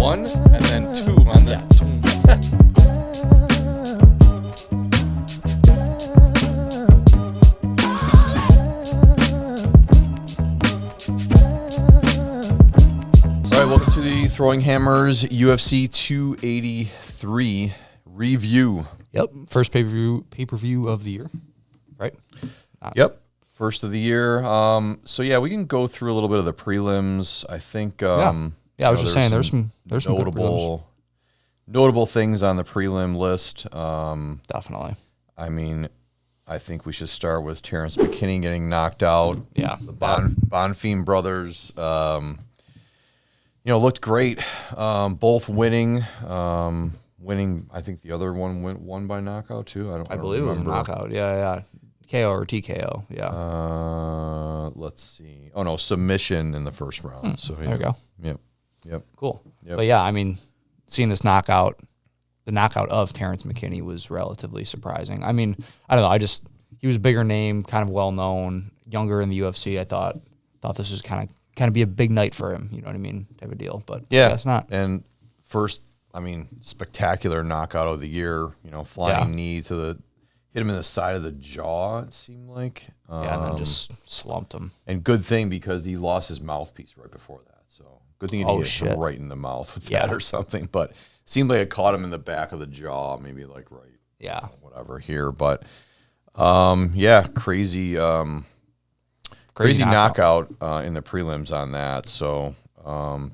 1 and then 2 on the. All right, welcome to the Throwing Hammers UFC 283 review. Yep, first pay-per-view of the year, right? Yep, first of the year. So yeah, we can go through a little bit of the prelims. I think. I was just saying there's some notable things on the prelim list. Definitely. I mean, I think we should start with Terrence McKinney getting knocked out. Yeah, the Bonfim brothers. Looked great. Both winning. Winning, I think the other one won by knockout too. I believe remember. It was knockout. Yeah. KO or TKO. Yeah. Let's see. Oh no, submission in the first round. So there we go. Yep. Cool. Yep. But yeah, I mean, seeing this knockout, the knockout of Terrence McKinney was relatively surprising. I mean, I don't know. He was a bigger name, kind of well known, younger in the UFC. I thought this was kind of be a big night for him. You know what I mean? Type of deal. But yeah, it's not. And first. I mean, spectacular knockout of the year. Flying knee to hit him in the side of the jaw. It seemed like. And then just slumped him. And good thing because he lost his mouthpiece right before that. So good thing he didn't hit him right in the mouth with that or something. But seemed like it caught him in the back of the jaw, maybe like right. Yeah. Whatever here, but crazy knockout in the prelims on that. So.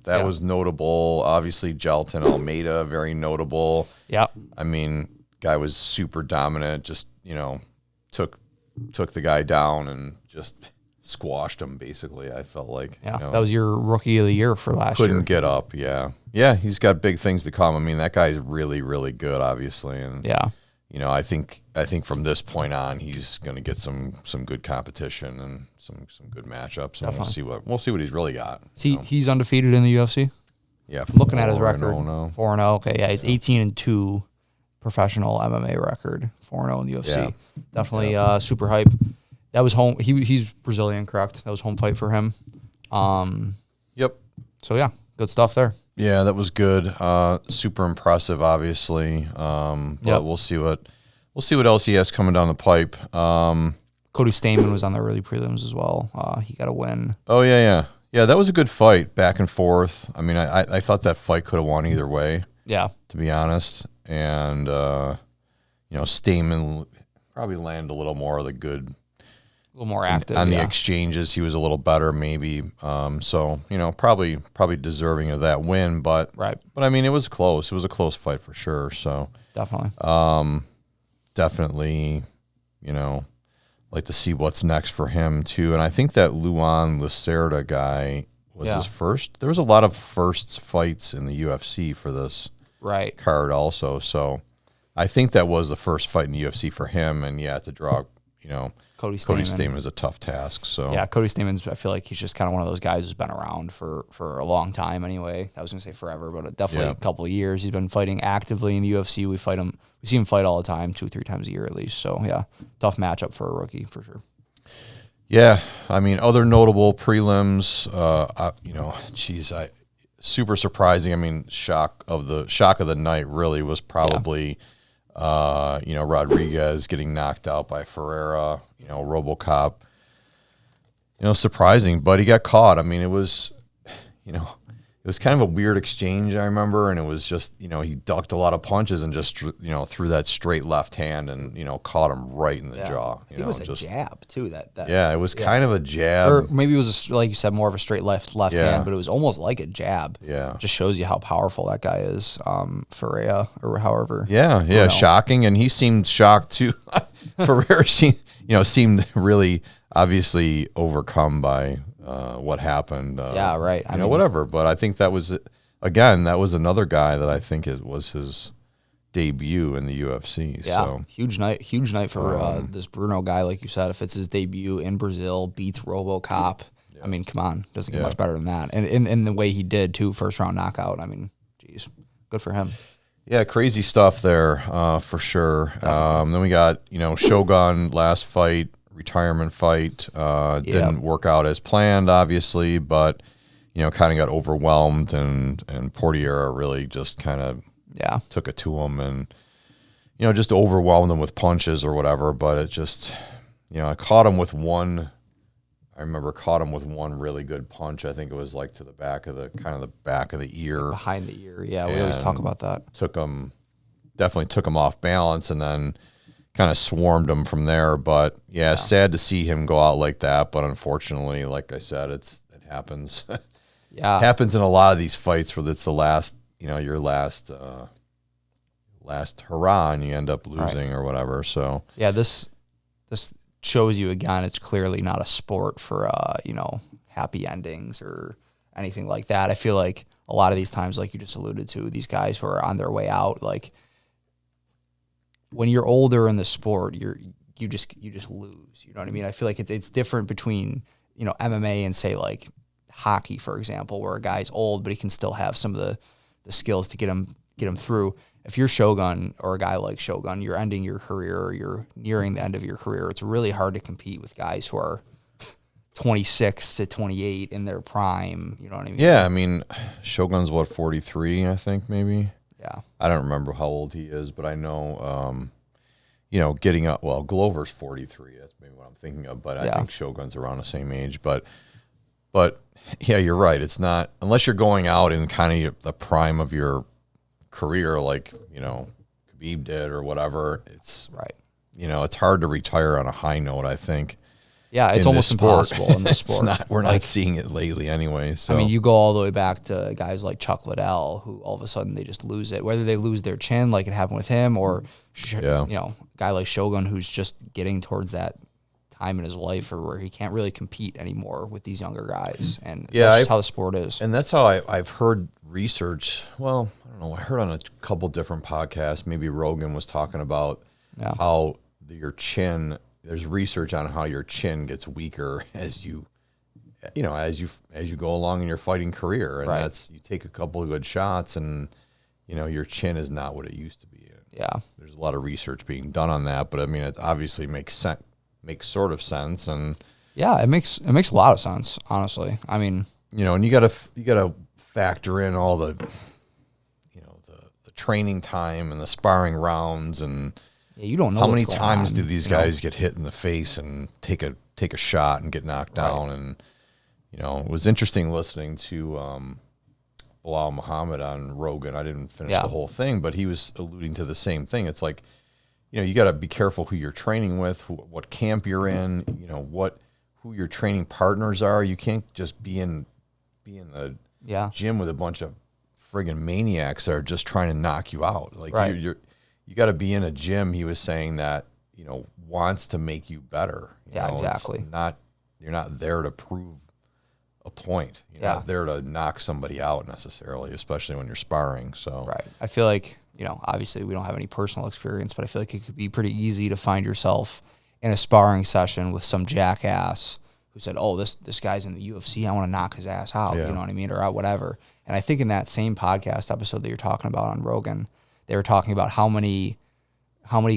That was notable. Obviously, Jailton Almeida, very notable. Yeah. I mean, guy was super dominant. Just took the guy down and just squashed him. Basically, I felt like. Yeah, that was your rookie of the year for last year. Couldn't get up. Yeah. He's got big things to come. I mean, that guy's really, really good. Obviously, and I think from this point on, he's going to get some good competition and some good matchups, and we'll see what he's really got. He's undefeated in the UFC. Yeah, looking at his record, 4-0. Okay, yeah, he's 18-2 professional MMA record, 4-0 in the UFC. Yeah. Definitely super hype. That was home. He's Brazilian, correct? That was home fight for him. Yep. So yeah, good stuff there. Yeah, that was good. Super impressive, obviously. But we'll see what else he has coming down the pipe. Cody Stamann was on the early prelims as well. He got a win. Oh yeah. That was a good fight, back and forth. I mean, I thought that fight could have won either way. Yeah, to be honest. And Stamann probably landed a little more of the good. A little more active on the exchanges. He was a little better, maybe. So probably deserving of that win. But right. But I mean, it was close. It was a close fight for sure. So definitely. Like to see what's next for him too. And I think that Luan Lacerda guy was his first. There was a lot of firsts fights in the UFC for this card also. So I think that was the first fight in the UFC for him. And to draw, Cody Stamann is a tough task. So yeah, Cody Stamann's. I feel like he's just kind of one of those guys who's been around for a long time. Anyway, I was gonna say forever, but definitely a couple of years. He's been fighting actively in the UFC. We see him fight all the time, 2-3 times a year at least. So yeah, tough matchup for a rookie for sure. Yeah, I mean, other notable prelims. Super surprising. I mean, shock of the night really was probably. Rodriguez getting knocked out by Ferreira, Robo Cop, surprising, but he got caught. I mean, it was kind of a weird exchange, I remember, and it was just, he ducked a lot of punches and just, threw that straight left hand and, caught him right in the jaw. It was a jab, too. It was kind of a jab. Or maybe it was, like you said, more of a straight left hand, but it was almost like a jab. Yeah. Just shows you how powerful that guy is, Ferreira, or however. Yeah, shocking, and he seemed shocked, too. Ferreira seemed really obviously overcome by what happened. Right. I mean, whatever. But I think that was another guy that I think was his debut in the UFC. Yeah, so. huge night for this Bruno guy, like you said. If it's his debut in Brazil, beats Robo Cop. Yeah. I mean, come on, doesn't get much better than that. And in the way he did too, first round knockout. I mean, geez, good for him. Yeah, crazy stuff there for sure. Then we got Shogun last fight. Retirement fight didn't work out as planned, obviously, but kind of got overwhelmed, and Portiera really just kind of took it to him and, just overwhelmed him with punches or whatever. But it just, I caught him with one. I remember caught him with one really good punch. I think it was like to the back of the back of the ear, behind the ear. Yeah, we always talk about that. Definitely took him off balance, and then kind of swarmed him from there. But sad to see him go out like that. But unfortunately, like I said, it happens. Yeah, happens in a lot of these fights where it's the last, your last hurrah, and you end up losing or whatever. So yeah, this shows you again, it's clearly not a sport for happy endings or anything like that. I feel like a lot of these times, like you just alluded to, these guys who are on their way out, like when you're older in the sport, you just lose. You know what I mean? I feel like it's different between MMA and say like hockey, for example, where a guy's old but he can still have some of the skills to get him through. If you're Shogun or a guy like Shogun, you're ending your career or you're nearing the end of your career, it's really hard to compete with guys who are 26 to 28 in their prime. You know what I mean? Yeah, I mean, Shogun's 43, I think, maybe. Yeah. I don't remember how old he is, but I know, getting up. Well, Glover's 43. That's maybe what I'm thinking of, but I think Shogun's around the same age. But yeah, you're right. It's not, unless you're going out in kind of the prime of your career, like Khabib did or whatever. It's right. It's hard to retire on a high note, I think. Yeah, it's almost impossible in the sport. We're not seeing it lately anyway. So I mean, you go all the way back to guys like Chuck Liddell, who all of a sudden they just lose it. Whether they lose their chin, like it happened with him, or a guy like Shogun, who's just getting towards that time in his life or where he can't really compete anymore with these younger guys. And that's just how the sport is. And that's how I've heard research. Well, I don't know. I heard on a couple different podcasts, maybe Rogan was talking about how your chin, there's research on how your chin gets weaker as you go along in your fighting career. And that's, you take a couple of good shots and, your chin is not what it used to be. Yeah. There's a lot of research being done on that, but I mean, it obviously makes sort of sense. And yeah, it makes a lot of sense, honestly. I mean, and you gotta factor in all the the training time and the sparring rounds, and you don't know how many times do these guys get hit in the face and take a shot and get knocked down. And it was interesting listening to Bilal Muhammad on Rogan. I didn't finish the whole thing, but he was alluding to the same thing. It's like, you got to be careful who you're training with, what camp you're in, who your training partners are. You can't just be in the gym with a bunch of friggin' maniacs that are just trying to knock you out. Like you got to be in a gym. He was saying that wants to make you better. Exactly. You're not there to prove a point. You're not there to knock somebody out necessarily, especially when you're sparring. So I feel like, obviously we don't have any personal experience, but I feel like it could be pretty easy to find yourself in a sparring session with some jackass who said, oh, this guy's in the UFC, I want to knock his ass out, you know what I mean, or whatever. And I think in that same podcast episode that you're talking about on Rogan, they were talking about how many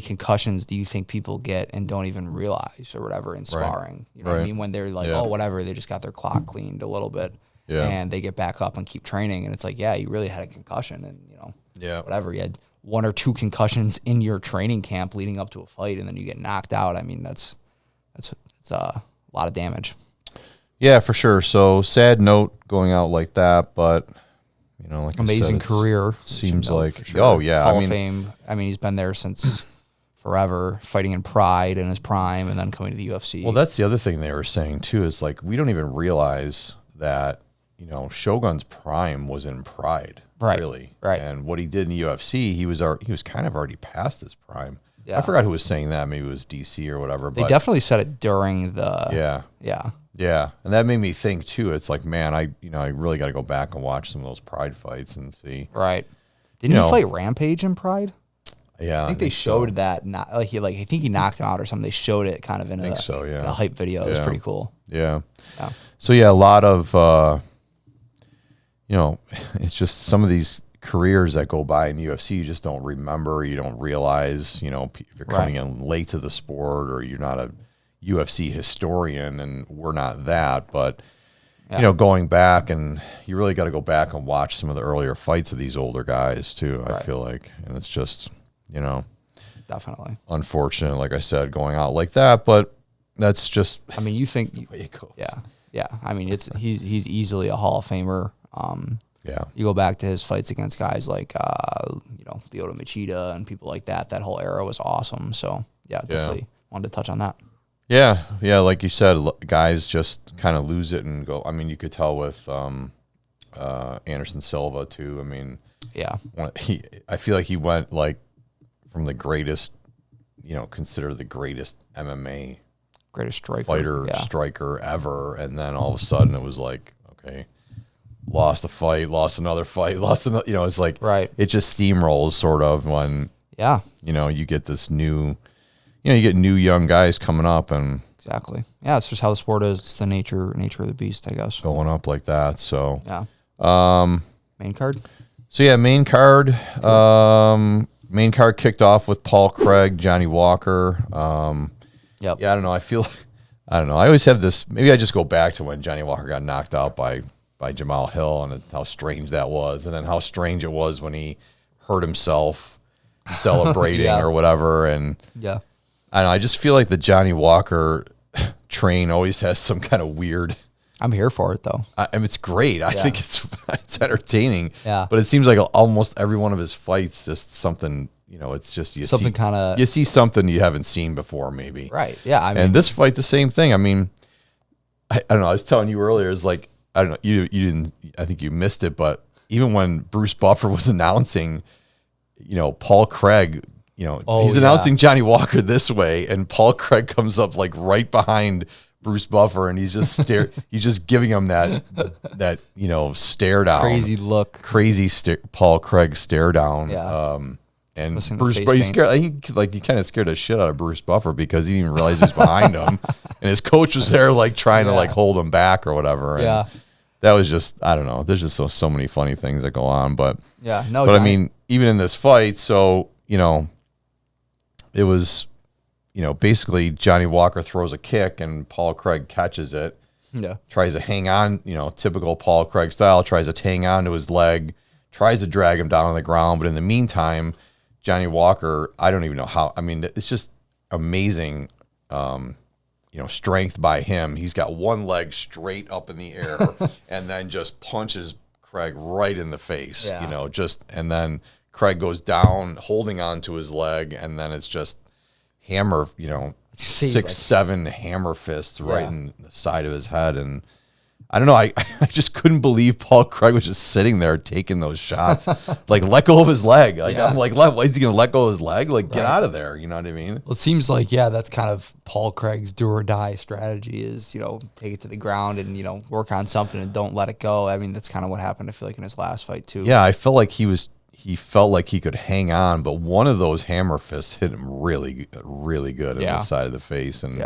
concussions do you think people get and don't even realize or whatever in sparring. You know what I mean? When they're like, oh, whatever, they just got their clock cleaned a little bit and they get back up and keep training. And it's like, you really had a concussion and, whatever. You had 1 or 2 concussions in your training camp leading up to a fight and then you get knocked out. I mean, it's a lot of damage. Yeah, for sure. So sad note going out like that, but like amazing career. Seems like sure. Oh yeah, Hall of Fame. I mean, he's been there since forever, fighting in Pride in his prime, and then coming to the UFC. Well, that's the other thing they were saying too. Is like we don't even realize that Shogun's prime was in Pride, really, and what he did in the UFC, he was kind of already past his prime. Yeah. I forgot who was saying that. Maybe it was DC or whatever. They definitely said it during the Yeah, and that made me think too. It's like, man, I really got to go back and watch some of those Pride fights and see. Right? Didn't he fight Rampage in Pride? Yeah, I think they showed that. I think he knocked him out or something. They showed it kind of in a hype video. It was pretty cool. Yeah. So a lot of it's just some of these careers that go by in the UFC, you just don't remember. You don't realize. If you're coming in late to the sport or you're not a UFC historian, and we're not that, but you know, going back, and you really got to go back and watch some of the earlier fights of these older guys too. I feel like, and it's just, you know, definitely unfortunate, like I said, going out like that, but that's just. I mean, you think the way it goes. Yeah. I mean, he's easily a Hall of Famer. You go back to his fights against guys like you know, Lyoto Machida and people like that. That whole era was awesome. So definitely wanted to touch on that. Yeah, like you said, guys just kind of lose it and go. I mean, you could tell with Anderson Silva too. I mean, I feel like he went like from the greatest, you know, considered the greatest MMA striker ever, and then all of a sudden it was like, okay, lost a fight, lost another fight, lost another. You know, it's like it just steamrolls sort of when you know, you get this new. You know, you get new young guys coming up, and exactly, it's just how the sport is. It's the nature of the beast, I guess. Going up like that, so main card. So main card. Main card kicked off with Paul Craig, Johnny Walker. I don't know. I don't know. I always have this. Maybe I just go back to when Johnny Walker got knocked out by Jamahal Hill, and how strange that was, and then how strange it was when he hurt himself celebrating or whatever, and I don't know, I just feel like the Johnny Walker train always has some kind of weird. I'm here for it though. I mean, it's great. I think it's entertaining. Yeah. But it seems like almost every one of his fights, just something. You know, it's just you see something you haven't seen before, maybe. Right. Yeah. I mean, and this fight, the same thing. I mean, I don't know. I was telling you earlier, it's like I don't know. You didn't. I think you missed it, but even when Bruce Buffer was announcing, you know, Paul Craig. You know, he's announcing Johnny Walker this way, and Paul Craig comes up like right behind Bruce Buffer, and he's just he's just giving him that you know, stare down, crazy look, Paul Craig stare down. And Bruce, but he's scared. He kind of scared the shit out of Bruce Buffer because he didn't even realize he was behind him, and his coach was there like trying to like hold him back or whatever. And that was just, I don't know. There's just so many funny things that go on, but I mean, even in this fight, so you know. It was, you know, basically Johnny Walker throws a kick and Paul Craig catches it. Tries to hang on, you know, typical Paul Craig style, tries to hang on to his leg, tries to drag him down on the ground. But in the meantime, Johnny Walker, I don't even know how. I mean, it's just amazing, you know, strength by him. He's got one leg straight up in the air and then just punches Craig right in the face, you know, and then Craig goes down, holding on to his leg, and then it's just hammer, you know, 6-7 hammer fists right in the side of his head. And I don't know, I just couldn't believe Paul Craig was just sitting there taking those shots. Like, let go of his leg. Like, I'm like, why is he going to let go of his leg? Like, get out of there. You know what I mean? Well, it seems like, that's kind of Paul Craig's do or die strategy is, you know, take it to the ground and, you know, work on something and don't let it go. I mean, that's kind of what happened, I feel like, in his last fight, too. Yeah, I felt like he felt like he could hang on, but one of those hammer fists hit him really, really good in the side of the face. And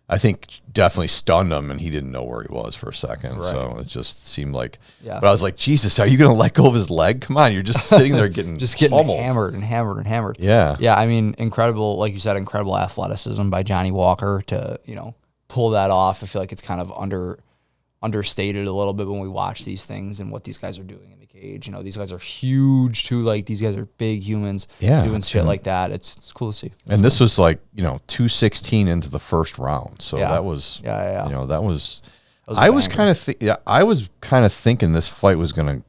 I think definitely stunned him, and he didn't know where he was for a second. So it just seemed like, but I was like, Jesus, are you going to let go of his leg? Come on. You're just sitting there getting hammered and hammered and hammered. Yeah. Yeah. I mean, incredible, like you said, incredible athleticism by Johnny Walker to, you know, pull that off. I feel like it's kind of understated a little bit when we watch these things and what these guys are doing in the cage. You know, these guys are huge too. Like, these guys are big humans doing shit like that. It's cool to see. And this was like, you know, 2:16 into the first round. So that was, you know, that was I was kind of thinking this fight was going to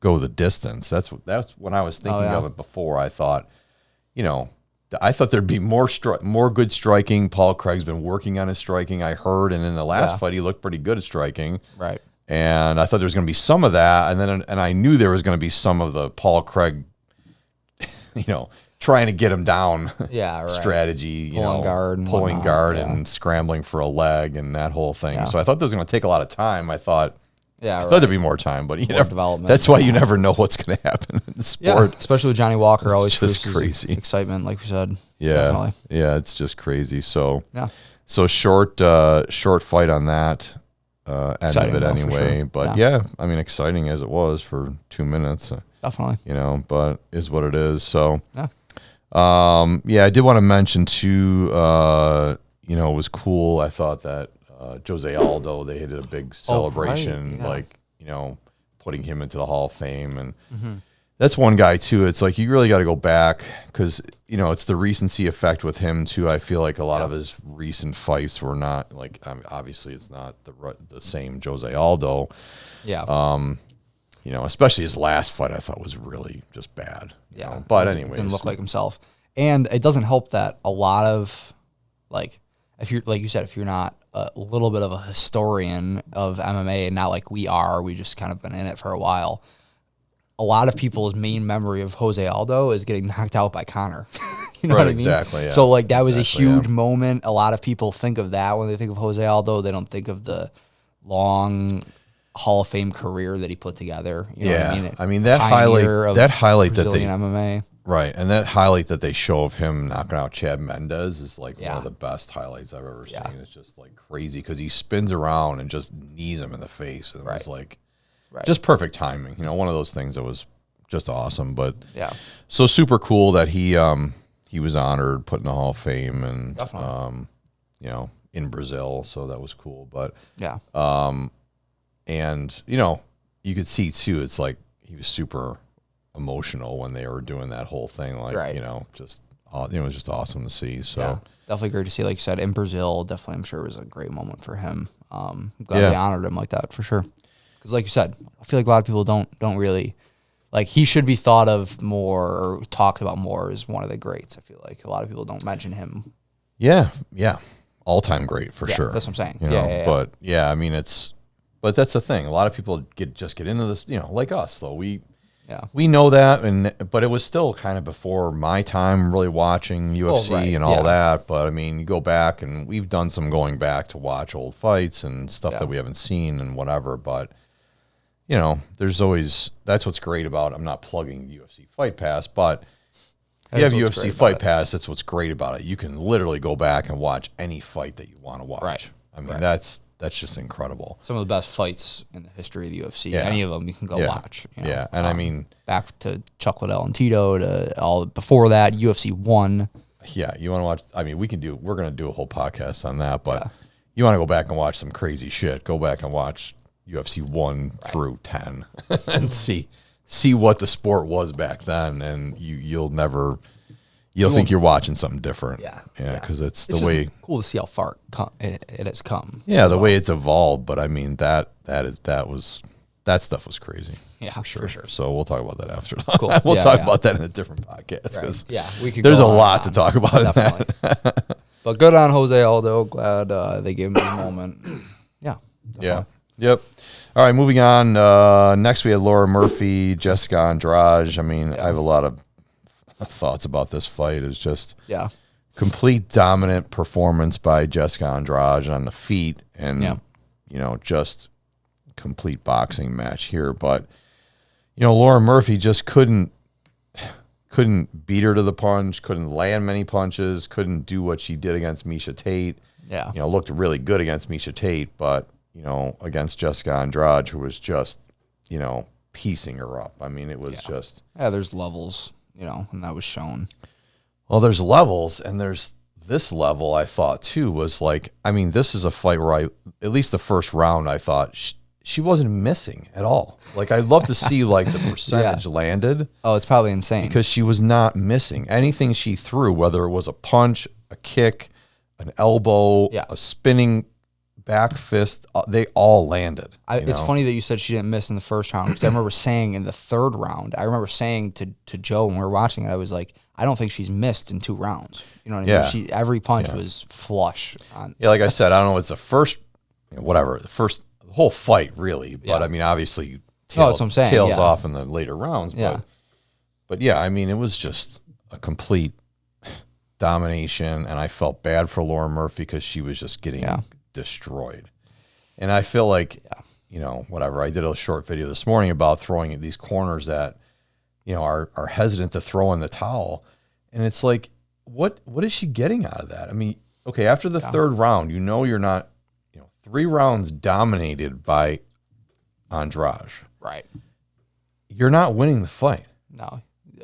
go the distance. That's when I was thinking of it before. I thought, you know, I thought there'd be more good striking. Paul Craig's been working on his striking, I heard, and in the last fight he looked pretty good at striking. Right. And I thought there was going to be some of that, and I knew there was going to be some of the Paul Craig, you know, trying to get him down strategy, pulling guard and scrambling for a leg and that whole thing. Yeah. So I thought that was going to take a lot of time. I thought there'd be more time, but that's why you never know what's going to happen in the sport. Yeah, especially with Johnny Walker, always produces crazy excitement, like we said. Yeah, definitely. Yeah, it's just crazy. So so short fight on that end of it anyway. Sure. But I mean, exciting as it was for 2 minutes. Definitely. You know, but is what it is. So I did want to mention too. You know, it was cool. I thought that Jose Aldo. They did a big celebration, like, you know, putting him into the Hall of Fame. And that's one guy, too. It's like you really got to go back because, you know, it's the recency effect with him, too. I feel like a lot of his recent fights were not, like, I mean, obviously it's not the same Jose Aldo. Yeah. You know, especially his last fight I thought was really just bad. You know? But anyways. Didn't look like himself. And it doesn't help that a lot of, like, if you're, like you said, if you're not a little bit of a historian of MMA, not like we are, we just kind of been in it for a while, a lot of people's main memory of Jose Aldo is getting knocked out by Conor. You know what I mean? Exactly. Yeah. So, like, that was a huge moment. A lot of people think of that when they think of Jose Aldo. They don't think of the long Hall of Fame career that he put together. You know what I mean? I mean, that highlight Brazilian that they MMA. Right, and that highlight that they show of him knocking out Chad Mendes is like one of the best highlights I've ever seen. It's just like crazy because he spins around and just knees him in the face, and it was like just perfect timing. You know, one of those things that was just awesome. But so super cool that he was honored, put in the Hall of Fame, and you know, in Brazil. So that was cool. But and you know, you could see too. It's like he was super emotional when they were doing that whole thing, like you know, just it was just awesome to see. So definitely great to see, like you said, in Brazil. Definitely, I'm sure it was a great moment for him. I'm glad they honored him like that for sure. Because, like you said, I feel like a lot of people don't really, like, he should be thought of more or talked about more as one of the greats. I feel like a lot of people don't mention him. Yeah, all time great for sure. That's what I'm saying. You know, but I mean, but that's the thing. A lot of people get into this, you know, like us though. We know that, but it was still kind of before my time really watching UFC and all that. But I mean, you go back, and we've done some going back to watch old fights and stuff that we haven't seen and whatever. But you know, there's always, that's what's great about, I'm not plugging UFC Fight Pass, but if you have UFC Fight Pass, that's what's great about it. You can literally go back and watch any fight that you want to watch. Right. I mean, that's just incredible. Some of the best fights in the history of the UFC. Any of them you can go watch. You know? And I mean, back to Chuck Liddell and Tito, to all before that, UFC 1. Yeah, you want to watch, I mean, we're going to do a whole podcast on that, but you want to go back and watch some crazy shit, go back and watch UFC 1 through 10 and see what the sport was back then, and you'll think you're watching something different. Because it's the way cool to see how far it has come. Yeah, the way it's evolved. But I mean, that stuff was crazy. Yeah, for sure. So we'll talk about that after. Cool. We'll talk about that in a different podcast. Because there's a lot to talk about in that. But good on Jose Aldo. Glad they gave him the moment. Yeah. Yep. All right, moving on. Next, we had Laura Murphy, Jessica Andrade. I mean, I have a lot of thoughts about this fight. It's just complete dominant performance by Jessica Andrade on the feet, and you know, just complete boxing match here. But you know, Laura Murphy just couldn't beat her to the punch, couldn't land many punches, couldn't do what she did against Miesha Tate. You know, looked really good against Miesha Tate, but you know, against Jessica Andrade, who was just, you know, piecing her up. I mean, it was just... there's levels, you know, and that was shown. Well, there's levels, and there's this level, I thought, too, was like, I mean, this is a fight where at least the first round, I thought, she wasn't missing at all. Like, I'd love to see, like, the percentage landed. Oh, it's probably insane. Because she was not missing. Anything she threw, whether it was a punch, a kick, an elbow, a spinning back fist, they all landed. It's funny that you said she didn't miss in the first round, because I remember saying in the third round, to Joe when we were watching it, I was like, I don't think she's missed in 2 rounds. You know what I mean? Every punch was flush. Like I said, I don't know, it's the first, the whole fight really, but I mean, obviously tails off in the later rounds. But yeah, I mean, it was just a complete domination, and I felt bad for Laura Murphy because she was just getting destroyed. And I feel like, you know, whatever, I did a short video this morning about throwing at these corners that, you know, are hesitant to throw in the towel. And it's like, what is she getting out of that? I mean, okay, after the third round, you know, you're not, you know, 3 rounds dominated by Andrade. Right. You're not winning the fight. No.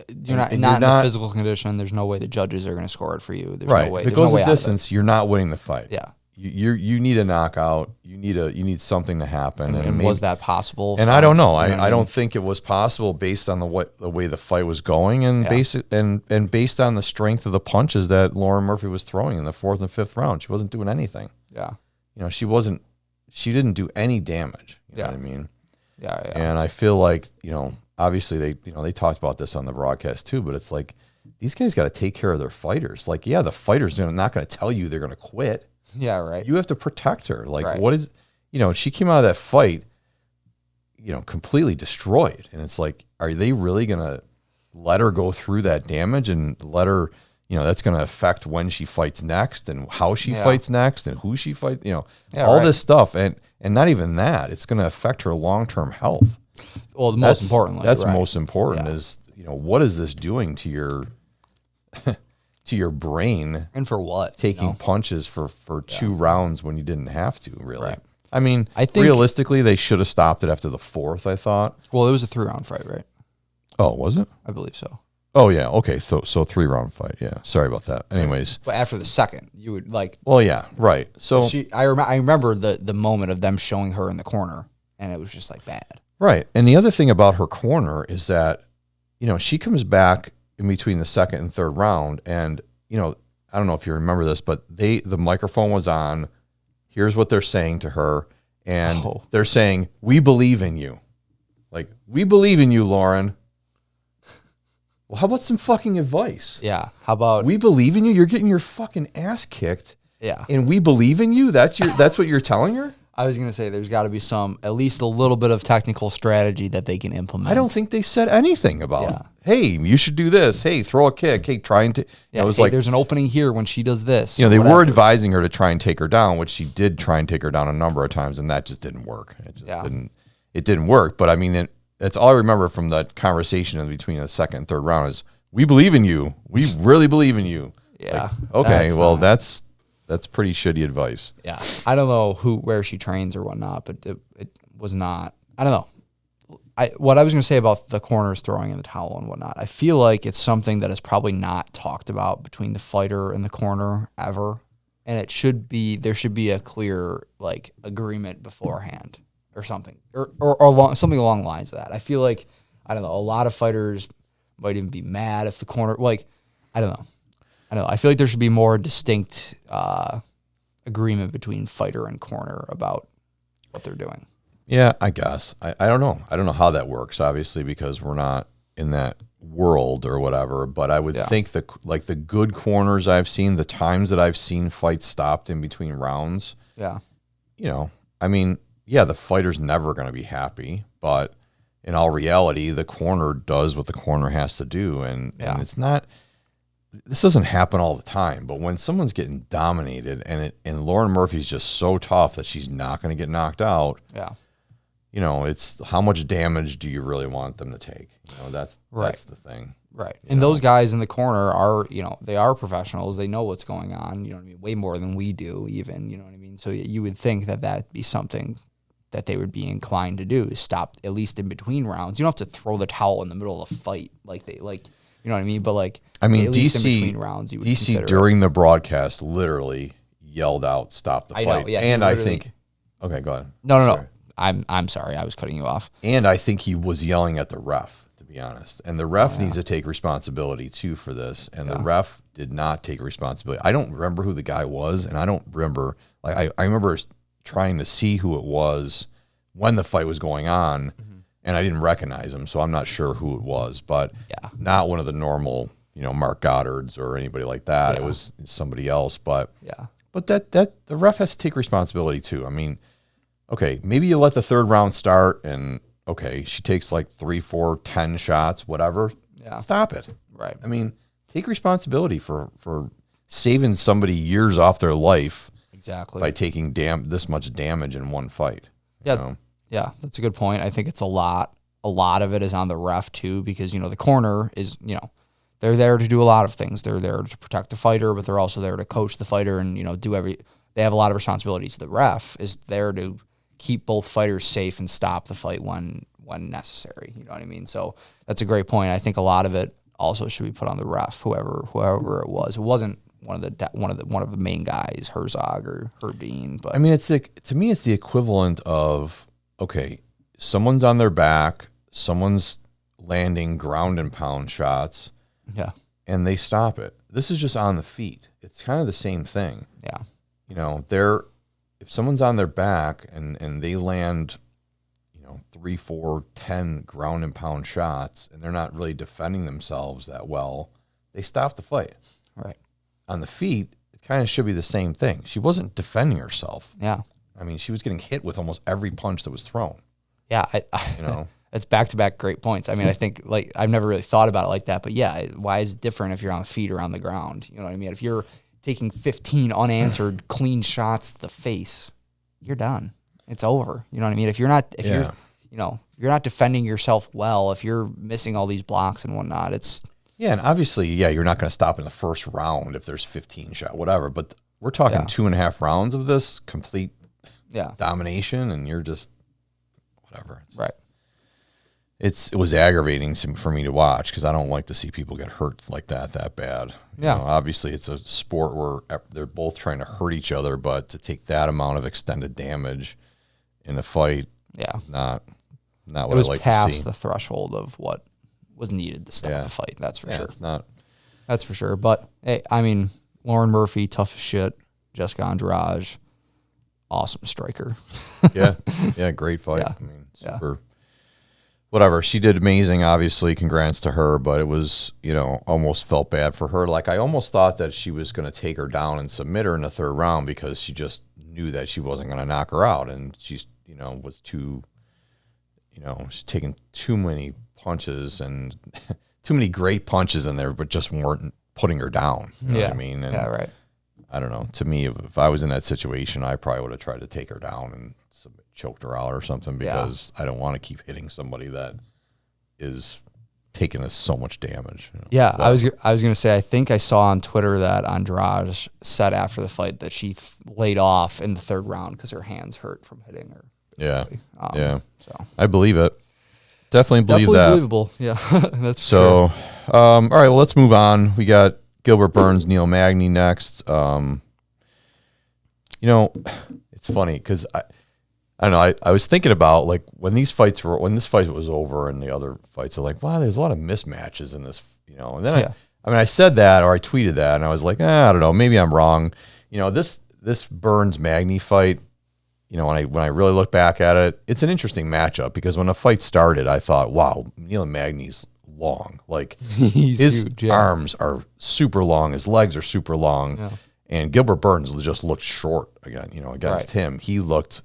You're not in a physical condition. There's no way the judges are going to score it for you. There's no way. If it goes the distance, you're not winning the fight. Yeah. You need a knockout. You need something to happen. And was that possible? And I don't know. I don't think it was possible based on the way the fight was going, and based on the strength of the punches that Lauren Murphy was throwing in the 4th and 5th round. She wasn't doing anything. Yeah. She didn't do any damage. You know what I mean? Yeah. And I feel like, obviously they talked about this on the broadcast too, but it's like these guys got to take care of their fighters. Like, the fighters are not going to tell you they're going to quit. Yeah, right. You have to protect her. Like, what is, she came out of that fight, completely destroyed. And it's like, are they really going to let her go through that damage and let her, that's going to affect when she fights next and how she fights next and who she fights, this stuff. And not even that, it's going to affect her long-term health. Well, most importantly, that's most important is, what is this doing to your, to your brain, and for what? Taking punches for 2 rounds when you didn't have to, really. Right. I mean, I think realistically they should have stopped it after the 4th, I thought. Well, it was a 3-round fight, right? Oh, was it? I believe so. Oh yeah, okay. So 3-round fight. Yeah, sorry about that. Anyways, but after the 2nd, you would like. Well, yeah, right. So I remember the moment of them showing her in the corner, and it was just like bad. Right, and the other thing about her corner is that, she comes back in between the 2nd and 3rd round, and I don't know if you remember this, but the microphone was on. Here's what they're saying to her, and they're saying, "We believe in you." Like, "We believe in you, Lauren." Well, how about some fucking advice? Yeah. How about, "We believe in you"? You're getting your fucking ass kicked. Yeah. And "we believe in you." That's what you're telling her? I was going to say there's got to be at least a little bit of technical strategy that they can implement. I don't think they said anything about, hey, you should do this. Hey, throw a kick. Hey, trying to. Yeah, it was like, there's an opening here when she does this. They were advising her to try and take her down, which she did try and take her down a number of times, and that just didn't work. It didn't work. But I mean, that's all I remember from that conversation in between the 2nd and 3rd round is, "We believe in you. We really believe in you." Yeah. Like, okay, that's pretty shitty advice. Yeah. I don't know where she trains or whatnot, but it was not. I don't know. What I was going to say about the corners throwing in the towel and whatnot, I feel like it's something that is probably not talked about between the fighter and the corner ever. And there should be a clear agreement beforehand or something, or something along the lines of that. I feel like, I don't know, a lot of fighters might even be mad if the corner, I don't know. I feel like there should be more distinct agreement between fighter and corner about what they're doing. Yeah, I guess. I don't know. I don't know how that works, obviously, because we're not in that world or whatever. But I would think the good corners I've seen, the times that I've seen fights stopped in between rounds. Yeah. I mean, the fighter's never going to be happy, but in all reality, the corner does what the corner has to do, and it's not. This doesn't happen all the time, but when someone's getting dominated and Lauren Murphy's just so tough that she's not going to get knocked out. Yeah. It's how much damage do you really want them to take? That's the thing. Right. And those guys in the corner are, they are professionals. They know what's going on, you know what I mean? Way more than we do even, you know what I mean? So you would think that that'd be something that they would be inclined to do, is stop at least in between rounds. You don't have to throw the towel in the middle of a fight you know what I mean? But at least in between rounds, you would consider during the broadcast literally yelled out, "Stop the fight." I know, yeah, and I think, okay, go ahead. No. I'm sorry. I was cutting you off. And I think he was yelling at the ref, to be honest. And the ref needs to take responsibility too for this. And the ref did not take responsibility. I don't remember who the guy was, and I don't remember, I remember trying to see who it was when the fight was going on. And I didn't recognize him, so I'm not sure who it was, but not one of the normal, Mark Goddards or anybody like that. It was somebody else, but that the ref has to take responsibility too. I mean, okay, maybe you let the 3rd round start, and okay, she takes 3, 4, 10 shots, whatever. Yeah, stop it. Right. I mean, take responsibility for saving somebody years off their life. Exactly. By taking this much damage in one fight. Yeah. Yeah, that's a good point. I think it's a lot of it is on the ref too, because, the corner is, they're there to do a lot of things. They're there to protect the fighter, but they're also there to coach the fighter and, they have a lot of responsibilities. The ref is there to keep both fighters safe and stop the fight when necessary. You know what I mean? So that's a great point. I think a lot of it also should be put on the ref, whoever it was. It wasn't one of the main guys, Herzog or Herbine. But I mean, to me, it's the equivalent of, okay, someone's on their back, someone's landing ground and pound shots, and they stop it. This is just on the feet. It's kind of the same thing. Yeah, you know, if someone's on their back and they land, 3, 4, 10 ground and pound shots, and they're not really defending themselves that well, they stop the fight. Right. On the feet, it kind of should be the same thing. She wasn't defending herself. Yeah. I mean, she was getting hit with almost every punch that was thrown. Yeah. It's back-to-back great points. I mean, I think, like, I've never really thought about it like that, but yeah, why is it different if you're on the feet or on the ground? You know what I mean? If you're taking 15 unanswered clean shots to the face, you're done. It's over. You know what I mean? If you're not defending yourself well, if you're missing all these blocks and whatnot, it's... Yeah, and obviously, you're not going to stop in the first round if there's 15 shot, whatever, but we're talking 2.5 rounds of this complete domination, and you're just, whatever. Right. It was aggravating for me to watch because I don't like to see people get hurt like that bad. Yeah. Obviously, it's a sport where they're both trying to hurt each other, but to take that amount of extended damage in a fight, not what I like to see. It was past the threshold of what was needed to stop the fight. That's for sure. It's not. That's for sure. But hey, I mean, Lauren Murphy, tough as shit. Jessica Andrade, awesome striker. yeah, great fight. Yeah. I mean, super. Whatever, she did amazing, obviously, congrats to her, but it was, almost felt bad for her. Like, I almost thought that she was going to take her down and submit her in the third round because she just knew that she wasn't going to knock her out, and she's, was too, she's taking too many punches and too many great punches in there, but just weren't putting her down. You know what I mean? And right. I don't know. To me, if I was in that situation, I probably would have tried to take her down and choked her out or something because I don't want to keep hitting somebody that is taking us so much damage. Yeah, I was going to say, I think I saw on Twitter that Andrade said after the fight that she laid off in the third round because her hands hurt from hitting her. Basically. So I believe it. Definitely believe that. Believable. Yeah, that's so. Sure. All right, well, let's move on. We got Gilbert Burns, Neil Magny next. It's funny because I don't know. I was thinking about, like, when this fight was over and the other fights are like, wow, there's a lot of mismatches in this, And then I said that, or I tweeted that, and I was like, I don't know, maybe I'm wrong. This Burns Magny fight, when I really look back at it, it's an interesting matchup because when the fight started, I thought, wow, Neil Magny's long. Like, his huge, arms are super long, his legs are super long, and Gilbert Burns just looked short again. Against him, he looked,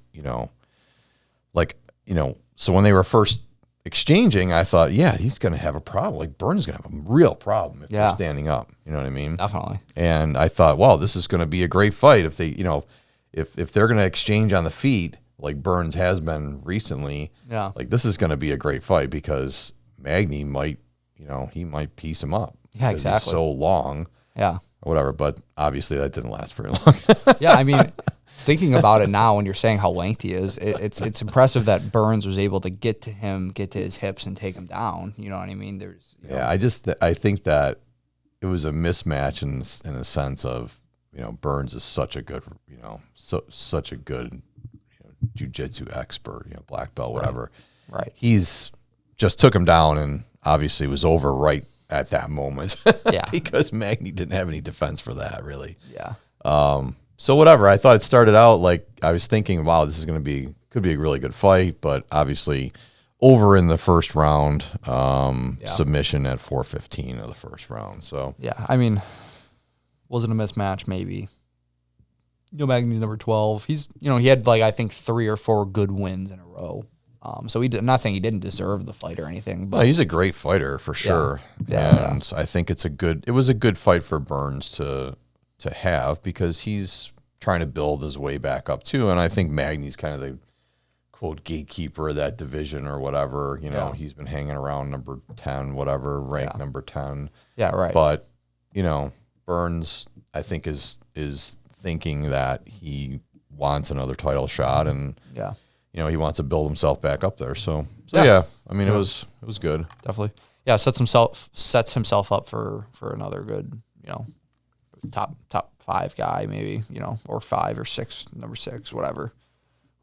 so when they were first exchanging, I thought, he's going to have a problem. Like, Burns is going to have a real problem if they're standing up. You know what I mean? Definitely. And I thought, wow, this is going to be a great fight if they, if they're going to exchange on the feet like Burns has been recently. Yeah. Like, this is going to be a great fight because Magny might, he might piece him up. Yeah, exactly. He's so long. Yeah. Or whatever. But obviously that didn't last very long. Yeah, I mean, thinking about it now, when you're saying how lengthy he is, it's impressive that Burns was able to get to his hips and take him down. You know what I mean? I think that it was a mismatch in a sense of, Burns is such a good, such a good jiu-jitsu expert, black belt, whatever. Right. He's just took him down and obviously was over right at that moment. Yeah. Because Magny didn't have any defense for that, really. Yeah. So whatever, I thought it started out like I was thinking, wow, this is could be a really good fight, but obviously over in the first round, submission at 4:15 of the first round. So yeah, I mean, was it a mismatch? Maybe. Neil Magny's number 12. He's he had I think 3 or 4 good wins in a row. So I'm not saying he didn't deserve the fight or anything, but he's a great fighter for sure. And I think it was a good fight for Burns to have because he's trying to build his way back up too. And I think Magny's kind of the quote gatekeeper of that division or whatever. He's been hanging around number 10, whatever, ranked number 10. Yeah, right. But Burns, I think, is thinking that he wants another title shot and he wants to build himself back up there. So I mean, it was good. Definitely. Yeah, sets himself up for another good, top 5 guy, maybe, or 5 or 6, number 6, whoever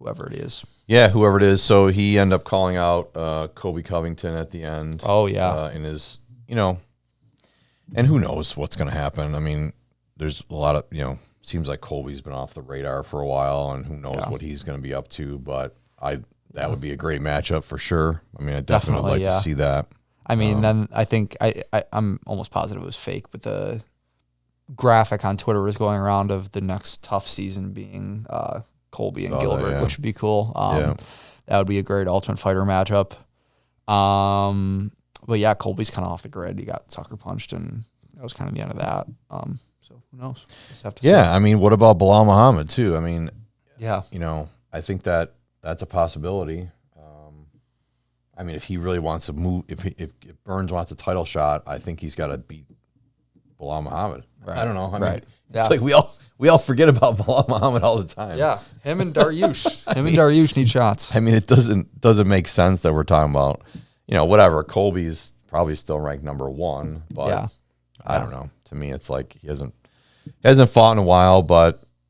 it is. Yeah, whoever it is. So he ended up calling out Colby Covington at the end. Oh, yeah. In his, and who knows what's going to happen. I mean, there's a lot of, seems like Colby's been off the radar for a while, and who knows what he's going to be up to. But that would be a great matchup for sure. I mean, I definitely like to see that. I mean, then I think I'm almost positive it was fake, but the graphic on Twitter was going around of the next tough season being Colby and Gilbert, which would be cool. That would be a great Ultimate Fighter matchup. But yeah, Colby's kind of off the grid. He got sucker punched, and that was kind of the end of that. So who knows? Just have to see. I mean, what about Bilal Muhammad too? I mean, I think that's a possibility. I mean, if he really wants to move, if Burns wants a title shot, I think he's got to beat Bilal Muhammad. Right. I don't know. I mean, it's like we all forget about Bilal Muhammad all the time. Yeah, him and Dariush. Dariush need shots. I mean, it doesn't make sense that we're talking about, whatever. Colby's probably still ranked number 1, but I don't know. To me, it's like he hasn't fought in a while,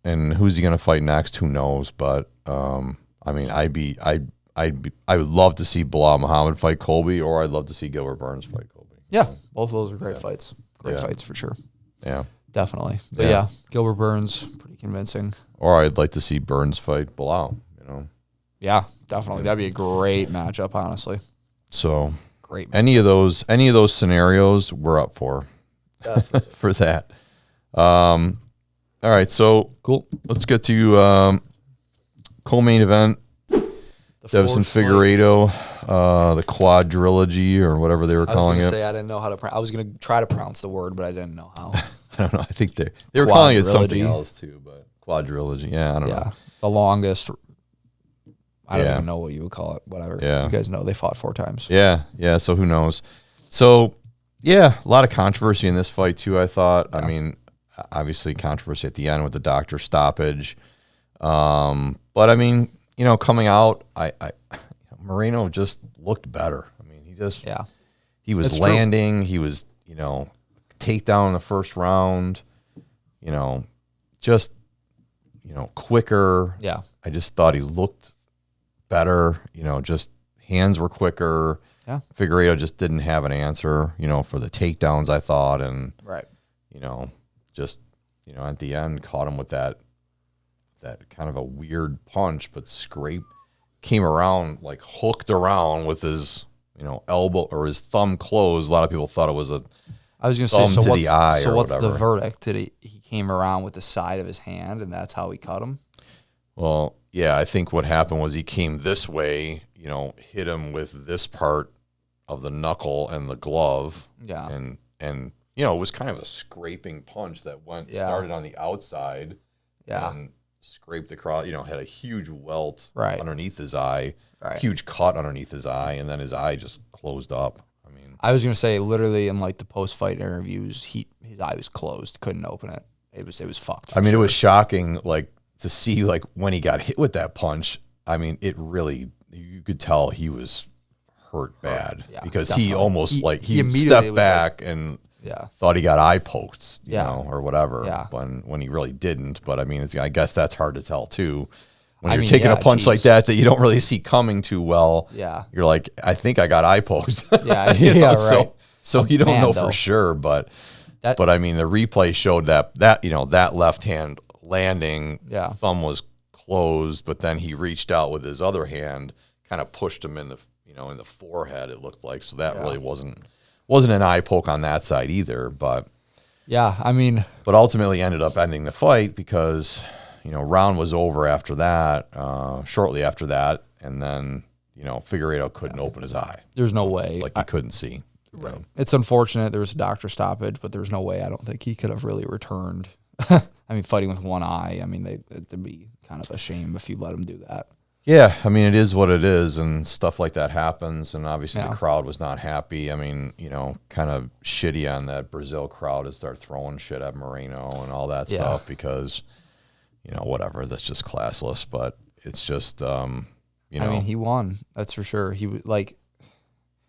and who's he going to fight next? Who knows? But I mean, I would love to see Bilal Muhammad fight Colby, or I'd love to see Gilbert Burns fight Colby. Yeah, both of those are great fights. Great fights for sure. Yeah, definitely. But Gilbert Burns, pretty convincing. Or I'd like to see Burns fight Bilal. Yeah, definitely. That'd be a great matchup, honestly. So great. Any of those scenarios, we're up for. For that. All right, so cool. Let's get to co-main event. Deiveson Figueiredo, the quadrilogy or whatever they were calling it. I didn't know how to. I was going to try to pronounce the word, but I didn't know how. I don't know. I think they were calling it something else too, but quadrilogy. Yeah, I don't know. The longest. I don't even know what you would call it. Whatever. Yeah. You guys know they fought 4 times. Yeah. So who knows? So a lot of controversy in this fight too. I thought. I mean, obviously controversy at the end with the doctor stoppage. But I mean, coming out, Moreno just looked better. I mean, he was landing. True. He was, takedown in the first round, quicker. Yeah. I just thought he looked better, just hands were quicker. Yeah. Figueiredo just didn't have an answer, for the takedowns, I thought. And, at the end, caught him with that kind of a weird punch, but came around, like hooked around with his, elbow or his thumb closed. A lot of people thought it was I was going to say, so what's the verdict? Did he came around with the side of his hand, and that's how he cut him? Well, yeah, I think what happened was he came this way, hit him with this part of the knuckle and the glove. Yeah. And it was kind of a scraping punch that started on the outside. Yeah. And scraped across, had a huge welt underneath his eye, huge cut underneath his eye, and then his eye just closed up. I mean, I was going to say, literally in like the post-fight interviews, his eye was closed, couldn't open it. It was fucked. I mean, it was shocking, like to see like when he got hit with that punch. I mean, it really, you could tell he was hurt bad because definitely. He almost he stepped back and thought he got eye poked, you know, or whatever. Yeah. When he really didn't. But I mean, I guess that's hard to tell too. When you're taking a punch like that you don't really see coming too well. Yeah. You're like, I think I got eye poked. Yeah. Right. So you don't know for sure, but I mean, the replay showed that that left hand landing, thumb was closed, but then he reached out with his other hand, kind of pushed him in the in the forehead. It looked like so really wasn't an eye poke on that side either. But I mean, but ultimately ended up ending the fight because round was over after that, shortly after that, and then Figueiredo couldn't open his eye. There's no way, like he couldn't see. Right. It's unfortunate there was a doctor stoppage, but there's no way. I don't think he could have really returned. I mean, fighting with one eye. I mean, it'd be kind of a shame if you let him do that. Yeah, I mean, it is what it is, and stuff like that happens, and obviously the crowd was not happy. I mean, kind of shitty on that Brazil crowd to start throwing shit at Moreno and all that stuff because, whatever, that's just classless, but it's just, I mean, he won, that's for sure. He was like,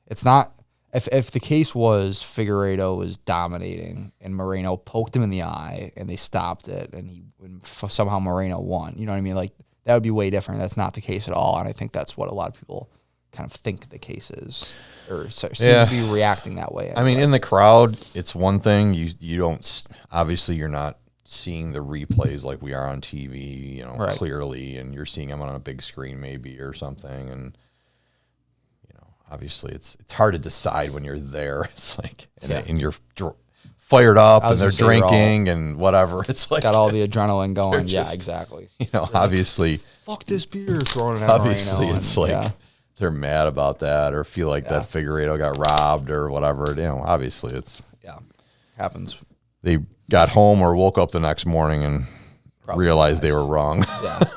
it's not, if the case was Figueiredo was dominating and Moreno poked him in the eye and they stopped it and somehow Moreno won, you know what I mean? Like, that would be way different. That's not the case at all, and I think that's what a lot of people kind of think the case is, or seem to be reacting that way. Anyway. I mean, in the crowd, it's one thing. You don't, obviously you're not seeing the replays like we are on TV, you know, clearly, and you're seeing them on a big screen maybe or something, and obviously, it's hard to decide when you're there. It's like, and you're fired up, and they're drinking and whatever. It's like got all the adrenaline going. Just, exactly. Obviously, fuck this beer, throwing it. Obviously, it's like they're mad about that, or feel like that Figueiredo got robbed or whatever. Obviously, it's happens. They got home or woke up the next morning and realized they were wrong.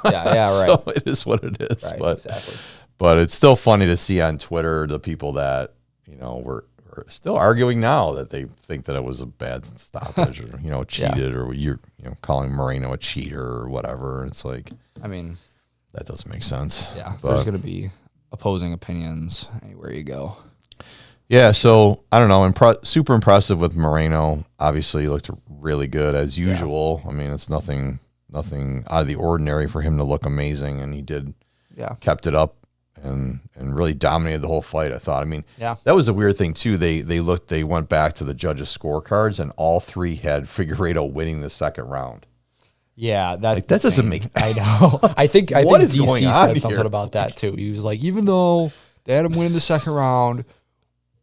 Right. So it is what it is. Right, but exactly. But it's still funny to see on Twitter the people that, were still arguing now that they think that it was a bad stoppage or, cheated or you're, calling Moreno a cheater or whatever. It's like, I mean, that doesn't make sense. Yeah. But there's going to be opposing opinions anywhere you go. Yeah. So I don't know. Super impressive with Moreno. Obviously he looked really good as usual. I mean, it's nothing out of the ordinary for him to look amazing. And he did, kept it up. And really dominated the whole fight, I thought. I mean, that was a weird thing too. They went back to the judges' scorecards, and all three had Figueiredo winning the second round. Yeah, that doesn't make. I know. I think DC said something about that too. He was like, even though they had him win the second round,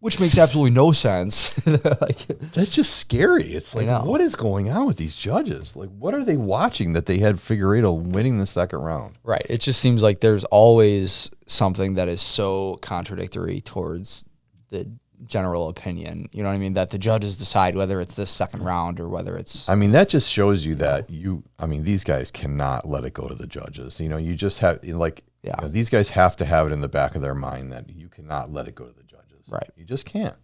which makes absolutely no sense. Like, that's just scary. It's like, what is going on with these judges? Like, what are they watching that they had Figueiredo winning the second round? Right. It just seems like there's always something that is so contradictory towards the general opinion. You know what I mean? That the judges decide whether it's this second round or whether it's... I mean, that just shows you that these guys cannot let it go to the judges. You just have, these guys have to have it in the back of their mind that you cannot let it go to the judges. Right. You just can't.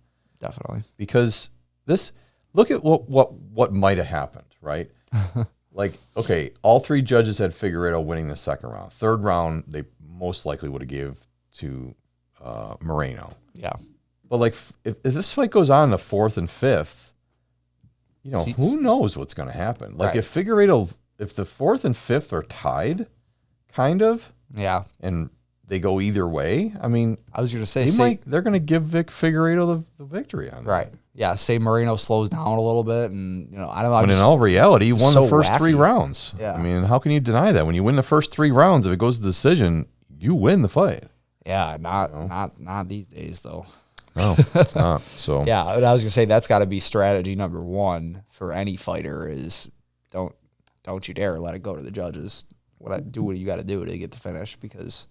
Definitely. Because look at what might have happened, right? Like, okay, all three judges had Figueiredo winning the second round. Third round, they most likely would have gave to Moreno. Yeah. But like, if this fight goes on in the fourth and fifth, who knows what's going to happen? Like, if the fourth and fifth are tied, kind of, and they go either way. I mean, I was going to say, they're going to give Figueiredo the victory on that. Right. Yeah. Say Moreno slows down a little bit, and I don't know. But in all reality, he won the first 3 rounds. Yeah. I mean, how can you deny that? When you win the first 3 rounds, if it goes to decision, you win the fight. Yeah. Not these days though. No, it's not. So yeah, but I was going to say that's got to be strategy number 1 for any fighter is don't you dare let it go to the judges. Do what you got to do to get the finish, because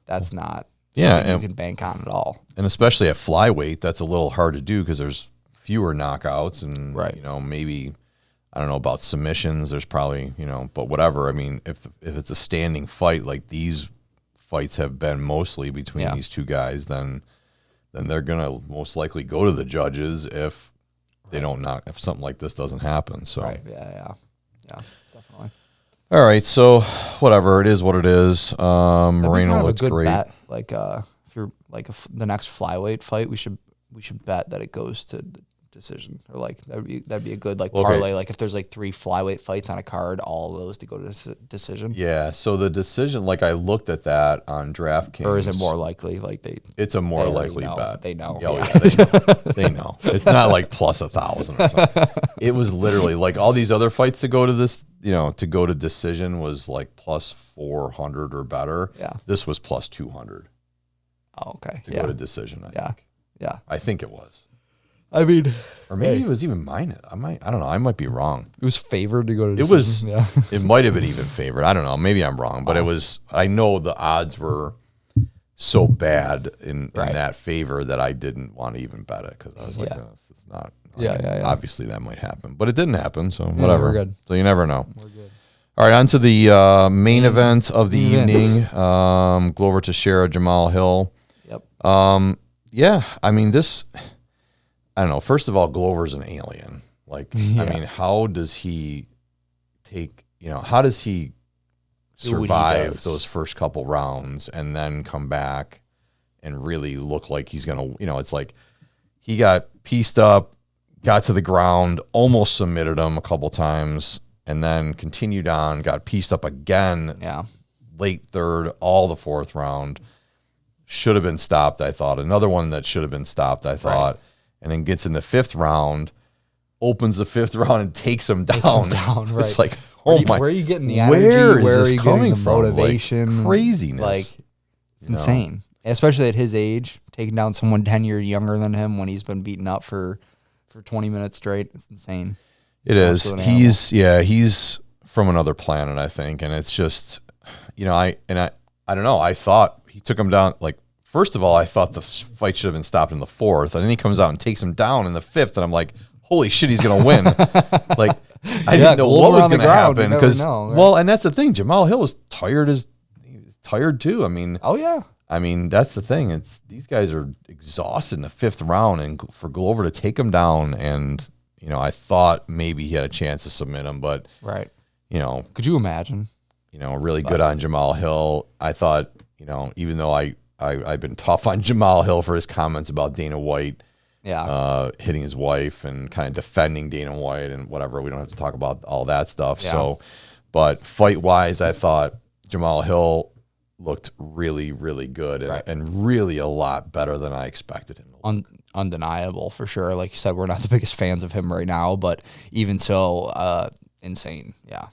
that's not something you can bank on at all. And especially at flyweight, that's a little hard to do because there's fewer knockouts and, maybe, I don't know about submissions. There's probably, but whatever. I mean, if it's a standing fight like these fights have been mostly between these two guys, then they're going to most likely go to the judges if they don't if something like this doesn't happen. So, yeah, definitely. All right, so whatever, it is what it is. Moreno looks great. Bet. Like if you're like the next flyweight fight, we should bet that it goes to the decision, or like that'd be a good parlay. Like if there's 3 flyweight fights on a card, all of those to go to decision. Yeah, so the decision, I looked at that on DraftKings. Or is it more likely? It's a more likely bet. They know. Oh, yeah, they know. It's not like plus 1,000 or something. It was literally all these other fights to go to this, to go to decision was plus 400 or better. Yeah. This was plus 200. Oh, okay. To go to decision, I think. Yeah. I think it was. I mean, or maybe it was even minus. I don't know. I might be wrong. It was favored to go to decision. It was. It might have been even favored. I don't know. Maybe I'm wrong, but it was. I know the odds were so bad in that favor that I didn't want to even bet it because I was like, no, it's not. Obviously, that might happen, but it didn't happen. So whatever. We're good. So you never know. We're good. All right, on to the main event of the evening. Glover Teixeira, Jamahal Hill. Yep. Yeah. I mean, this. I don't know. First of all, Glover's an alien. I mean, how does he how does he survive those first couple rounds and then come back and really look like he's going to, it's like he got pieced up, got to the ground, almost submitted him a couple times, and then continued on, got pieced up again. Yeah. Late third, all the fourth round. Should have been stopped, I thought. Another one that should have been stopped, I thought. Right. And then gets in the fifth round, opens the fifth round and takes him down. Right. It's like, oh my. Where are you getting the energy? Where is this you coming getting the from? motivation? Like, craziness. Like, it's insane. Especially at his age, taking down someone 10 years younger than him when he's been beaten up for 20 minutes straight. It's insane. It is. He's from another planet, I think. And it's just, I don't know. I thought he took him down. Like, first of all, I thought the fight should have been stopped in the fourth. And then he comes out and takes him down in the fifth. And I'm like, holy shit, he's going to win. Like, I didn't know what was going to happen. Because, well, and that's the thing. Jamahal Hill was tired too. I mean, oh, yeah. I mean, that's the thing. It's these guys are exhausted in the fifth round, and for Glover to take him down, and I thought maybe he had a chance to submit him, but right, could you imagine? Really good on Jamahal Hill. I thought, even though I've been tough on Jamahal Hill for his comments about Dana White, hitting his wife and kind of defending Dana White and whatever. We don't have to talk about all that stuff. Yeah. So, but fight wise, I thought Jamahal Hill looked really, really good and really a lot better than I expected him. Undeniable for sure. Like you said, we're not the biggest fans of him right now, but even so, insane. Yeah.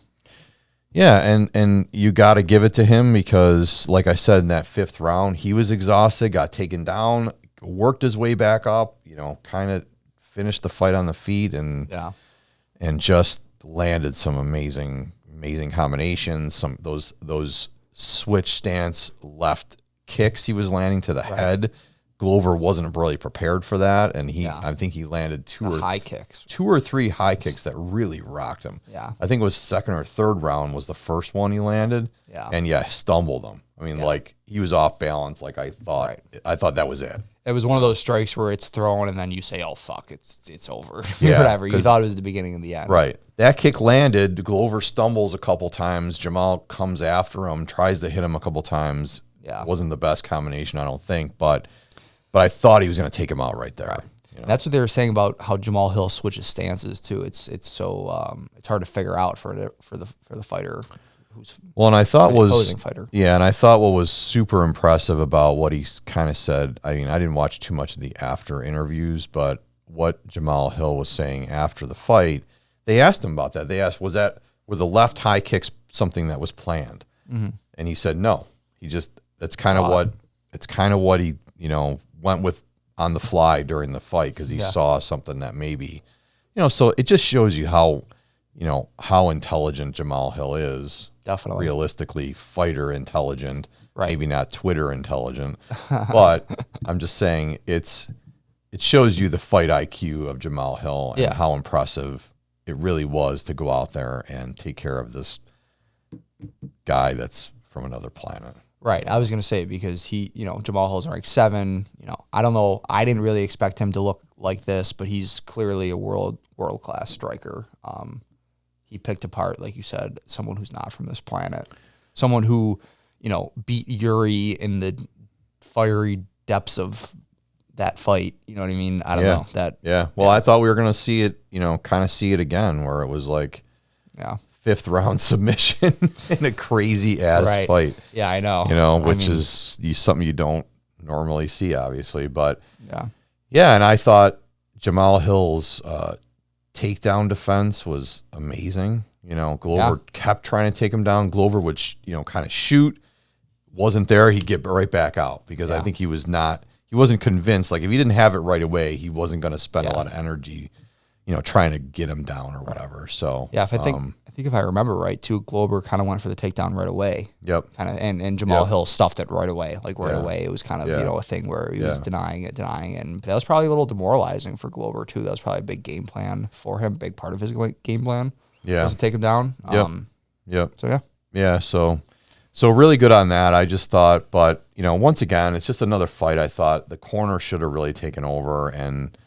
Yeah, and you got to give it to him because, like I said, in that fifth round, he was exhausted, got taken down, worked his way back up, kind of finished the fight on the feet and just landed some amazing combinations. Some those switch stance left kicks he was landing to the head. Glover wasn't really prepared for that, and I think he landed two or three high kicks that really rocked him. Yeah, I think it was second or third round was the first one he landed. Yeah, and stumbled him. I mean, like he was off balance. Like I thought, I thought that was it. It was one of those strikes where it's thrown and then you say, "Oh fuck, it's over." Whatever. You thought it was the beginning of the end. Right. That kick landed. Glover stumbles a couple times. Jamal comes after him, tries to hit him a couple times. Yeah, it wasn't the best combination, I don't think, but I thought he was going to take him out right there. Right. That's what they were saying about how Jamahal Hill switches stances too. It's so it's hard to figure out for the fighter. Well, and I thought opposing fighter. Yeah, and I thought what was super impressive about what he kind of said. I mean, I didn't watch too much of the after interviews, but what Jamahal Hill was saying after the fight, they asked him about that. They asked, were the left high kicks something that was planned? Mm-hmm. And he said no. That's kind of what he went with on the fly during the fight because he saw something that maybe so it just shows you how intelligent Jamahal Hill is. Definitely. Realistically, fighter intelligent, maybe not Twitter intelligent, but I'm just saying it shows you the fight IQ of Jamahal Hill and how impressive it really was to go out there and take care of this guy that's from another planet. Right. I was going to say because Jamahal Hill's ranked 7. I don't know. I didn't really expect him to look like this, but he's clearly a world-class striker. He picked apart, like you said, someone who's not from this planet, someone who, beat Yuri in the fiery depths of that fight. You know what I mean? I don't know that. Yeah. Well, I thought we were going to see it, kind of see it again where it was like, fifth round submission in a crazy ass fight. Yeah, I know. Which is something you don't normally see, obviously. But and I thought Jamahal Hill's takedown defense was amazing. Glover kept trying to take him down. Glover would kind of shoot, wasn't there. He'd get right back out because I think he wasn't convinced. Like if he didn't have it right away, he wasn't going to spend a lot of energy, trying to get him down or whatever. So I think if I remember right too, Glover kind of went for the takedown right away. Yep. Kind of, and Jamahal Hill stuffed it right away. Like right away, it was kind of a thing where he was denying it, and that was probably a little demoralizing for Glover too. That was probably a big game plan for him, big part of his game plan. Yeah. Was to take him down. Yep. So yeah. So really good on that. I just thought, but once again, it's just another fight. I thought the corner should have really taken over, and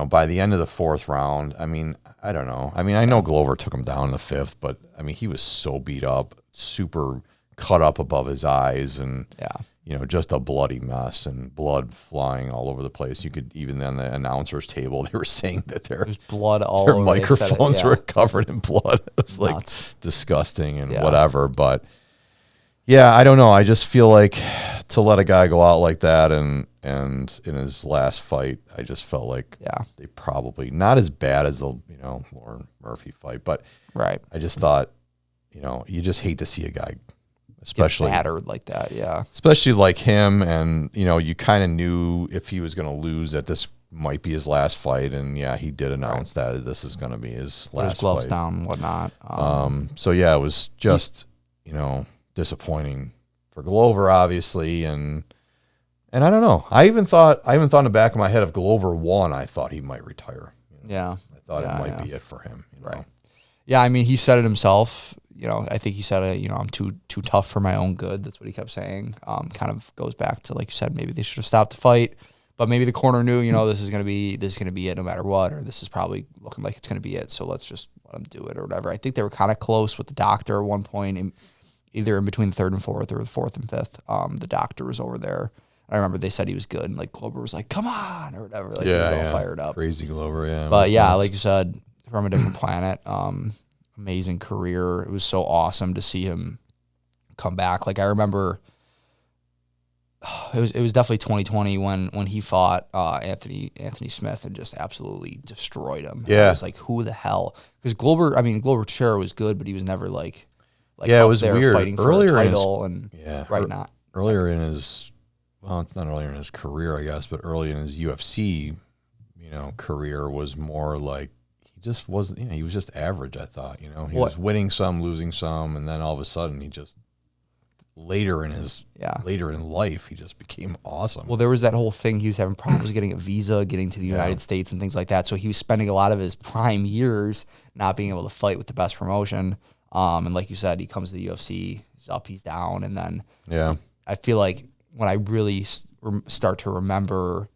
by the end of the fourth round, I mean, I don't know. I mean, I know Glover took him down in the fifth, but I mean, he was so beat up, super cut up above his eyes, and just a bloody mess and blood flying all over the place. You could even on the announcers table, they were saying that there's blood all their over. microphones were covered in blood. It was like disgusting and whatever. But yeah, I don't know. I just feel like to let a guy go out like that and in his last fight, I just felt like they probably not as bad as the Lauren Murphy fight, but I just thought you just hate to see a guy especially battered like that, especially like him, and you kind of knew if he was going to lose that this might be his last fight, and he did announce that this is going to be his last his gloves fight. down and whatnot. So it was just disappointing for Glover, obviously, and I don't know. I even thought in the back of my head, if Glover won, I thought he might retire. I thought it might be it for him. Right. Yeah, I mean, he said it himself. I think he said it. I'm too tough for my own good. That's what he kept saying. Kind of goes back to, like you said, maybe they should have stopped the fight, but maybe the corner knew, this is gonna be it no matter what, or this is probably looking like it's gonna be it. So let's just let him do it or whatever. I think they were kind of close with the doctor at one point, either in between the third and fourth or the fourth and fifth. The doctor was over there. I remember they said he was good, and like Glover was like, "Come on," or whatever. Like he was all fired up. Crazy Glover, yeah. But yeah, like you said, from a different planet. Amazing career. It was so awesome to see him come back. Like I remember, it was definitely 2020 when he fought Anthony Smith and just absolutely destroyed him. Yeah, I was like, who the hell? Because Glover Teixeira was good, but he was never like it was weird fighting for a title not earlier in his. Well, it's not earlier in his career, I guess, but early in his UFC, career was more like he just wasn't. He was just average. I thought. He was winning some, losing some, and then all of a sudden, he just later in life, he just became awesome. Well, there was that whole thing. He was having problems getting a visa, getting to the United States, and things like that. So he was spending a lot of his prime years not being able to fight with the best promotion. And like you said, he comes to the UFC, he's up, he's down, and then I feel like when I really start to remember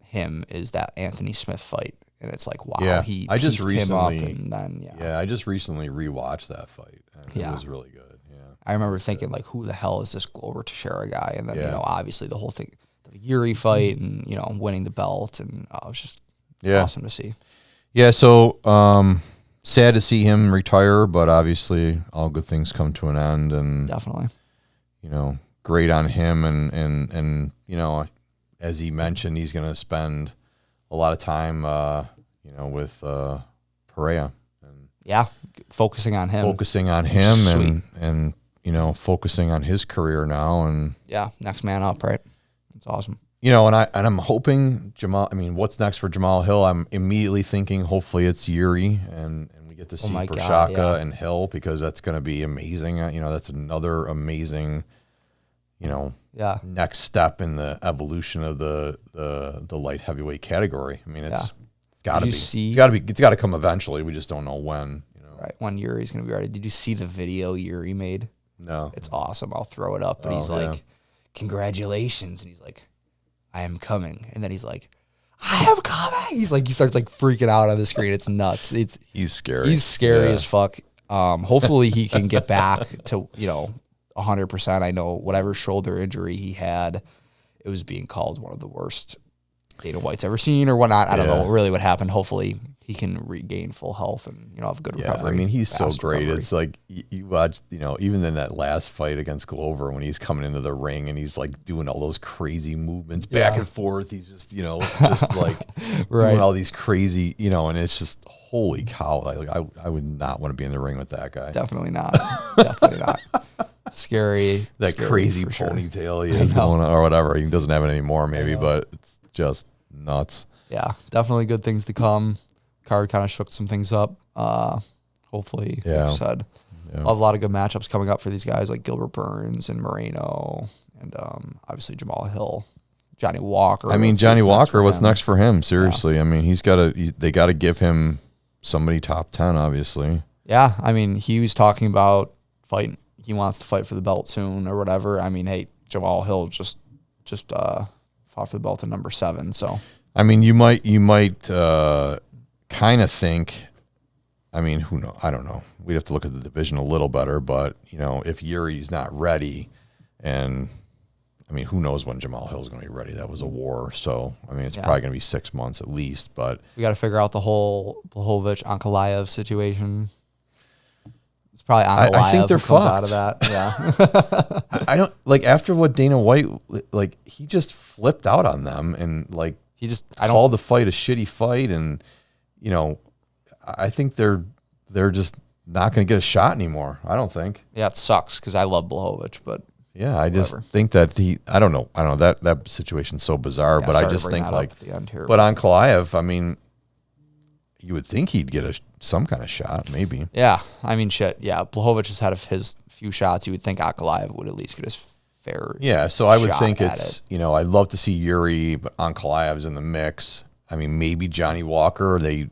him is that Anthony Smith fight, and it's like, wow, he pieced him up, and then I just recently rewatched that fight, and it was really good. I remember thinking like, who the hell is this Glover Teixeira guy? And then obviously the whole thing, the Yuri fight, and winning the belt, and it was just awesome to see. Yeah, so sad to see him retire, but obviously all good things come to an end, and definitely, great on him, and as he mentioned, he's going to spend a lot of time with Pereira, and focusing on him, and focusing on his career now, and next man up, right? That's awesome. And I'm hoping Jamal. I mean, what's next for Jamahal Hill? I'm immediately thinking hopefully it's Yuri, and we get to see Prochazka and Hill, because that's going to be amazing. That's another amazing, next step in the evolution of the light heavyweight category. I mean, it's got to be. It's got to come eventually. We just don't know when. Right, when Yuri's going to be ready. Did you see the video Yuri made? No. It's awesome. I'll throw it up. But he's like, congratulations. And he's like, I am coming. And then he's like, I am coming. He starts like freaking out on the screen. It's nuts. He's scary. He's scary as fuck. Hopefully he can get back to, 100%. I know whatever shoulder injury he had, it was being called one of the worst Dana White's ever seen or whatnot. I don't know really what happened. Hopefully he can regain full health and have a good recovery. I mean, he's so great. Recovery. It's like you watch, even in that last fight against Glover, when he's coming into the ring and he's like doing all those crazy movements back and forth. He's just just like doing all these crazy, and it's just holy cow. I would not want to be in the ring with that guy. Definitely not. Definitely not. Scary. That crazy ponytail he has going on, or whatever. He doesn't have it anymore, maybe, but it's just nuts. Yeah, definitely good things to come. Card kind of shook some things up. Hopefully, like you said, a lot of good matchups coming up for these guys like Gilbert Burns and Moreno, and obviously Jamahal Hill, Johnny Walker. I mean, Johnny Walker, what's next for him? Seriously, I mean, they got to give him somebody top 10, obviously. Yeah, I mean, he was talking about fighting. He wants to fight for the belt soon or whatever. I mean, hey, Jamahal Hill just fought for the belt at number 7. So, I mean, you might kind of think, I mean, who knows? I don't know. We'd have to look at the division a little better, but if Yuri's not ready, and I mean, who knows when Jamahal Hill's going to be ready? That was a war, so I mean, it's probably going to be 6 months at least. But we got to figure out the whole Blachowicz Ankalaev situation. It's probably Ankalaev I think they're who comes fucked. out of that. Yeah, I don't like after what Dana White he just flipped out on them and he just called the fight a shitty fight, and I think they're just not going to get a shot anymore. I don't think. Yeah, it sucks because I love Blachowicz, but. Yeah, I just think that I don't know that situation's so bizarre, but I just think but Ankalaev, I mean, you would think he'd get some kind of shot, maybe. Yeah, I mean, shit. Yeah, Blachowicz has had his few shots. You would think Ankalaev would at least get his fair. Yeah, so I would think it's I'd love to see Yuri, but Ankalaev's in the mix. I mean, maybe Johnny Walker. They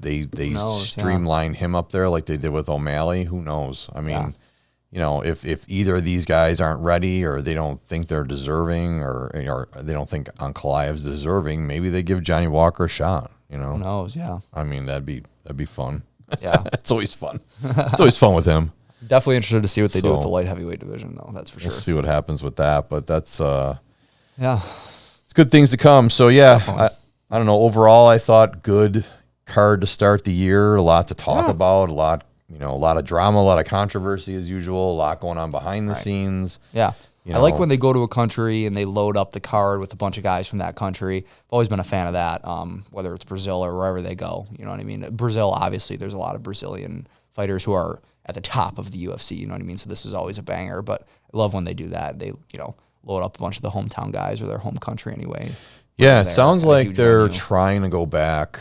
streamline him up there like they did with O'Malley. Who knows? I mean. If either of these guys aren't ready, or they don't think they're deserving, or they don't think Ankalaev's deserving, maybe they give Johnny Walker a shot. Who knows? Yeah. I mean, that'd be fun. Yeah, it's always fun. It's always fun with him. Definitely interested to see what they do with the light heavyweight division, though. That's for sure. We'll see what happens with that, but that's it's good things to come. So yeah, I don't know. Overall, I thought good card to start the year. A lot to talk about. A lot of drama, a lot of controversy as usual, a lot going on behind the scenes. Yeah. I like when they go to a country and they load up the card with a bunch of guys from that country. I've always been a fan of that, whether it's Brazil or wherever they go. You know what I mean? Brazil, obviously, there's a lot of Brazilian fighters who are at the top of the UFC. You know what I mean? So this is always a banger. But I love when they do that. They, load up a bunch of the hometown guys or their home country anyway. Yeah, it sounds like they're trying to go back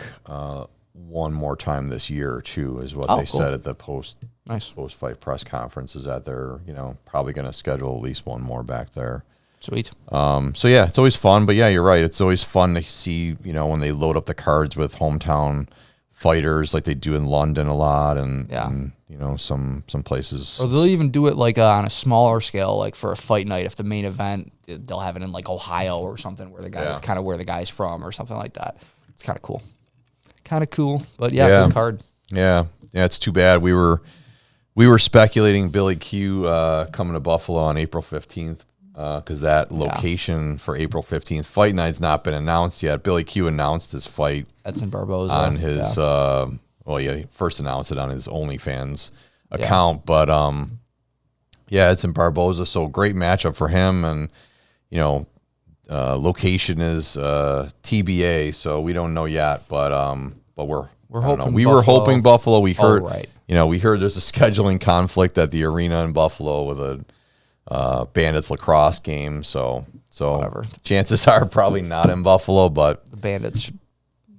one more time this year too, is what they said at the post-fight press conference, is that they're probably going to schedule at least one more back there. Sweet. So yeah, it's always fun. But yeah, you're right. It's always fun to see when they load up the cards with hometown fighters like they do in London a lot, and some places. Or they'll even do it like on a smaller scale, like for a fight night. If the main event, they'll have it in like Ohio or something, where the guy is kind of where the guy's from or something like that. It's kind of cool. But good card. Yeah, it's too bad. We were speculating Billy Q coming to Buffalo on April 15th because that location for April 15th fight night's not been announced yet. Billy Q announced his fight. That's in Barboza on his. He first announced it on his OnlyFans account, but it's in Barboza. So great matchup for him, and location is TBA, so we don't know yet, but we're hoping. We were hoping Buffalo. We heard, we heard there's a scheduling conflict at the arena in Buffalo with a Bandits lacrosse game. So whatever. Chances are probably not in Buffalo, but the Bandits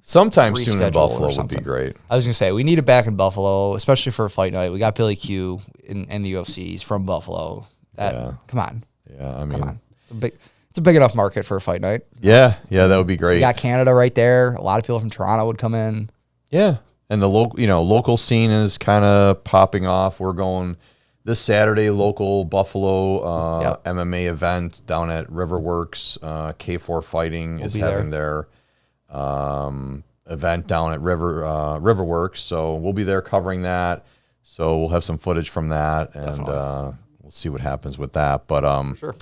sometime soon in Buffalo would be great. I was gonna say we need it back in Buffalo, especially for a fight night. We got Billy Q in the UFC. He's from Buffalo. Come on. Yeah, I mean, come on. It's a big enough market for a fight night. Yeah, that would be great. We got Canada right there. A lot of people from Toronto would come in. Yeah, and the local scene is kind of popping off. We're going this Saturday, local Buffalo MMA event down at Riverworks. K4 Fighting is having their event down at Riverworks, so we'll be there covering that. So we'll have some footage from that, and we'll see what happens with that. But sure.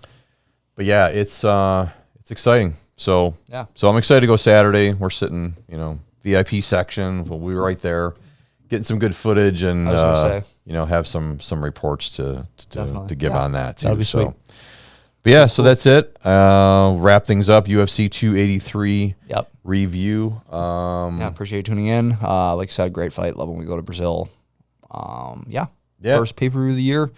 But yeah, it's exciting. So I'm excited to go Saturday. We're sitting, VIP section. We were right there, getting some good footage, and have some reports to give on that too. That'd be sweet. But yeah, so that's it. Wrap things up. UFC 283 review. Appreciate you tuning in. Like I said, great fight. Love when we go to Brazil. First pay-per-view of the year.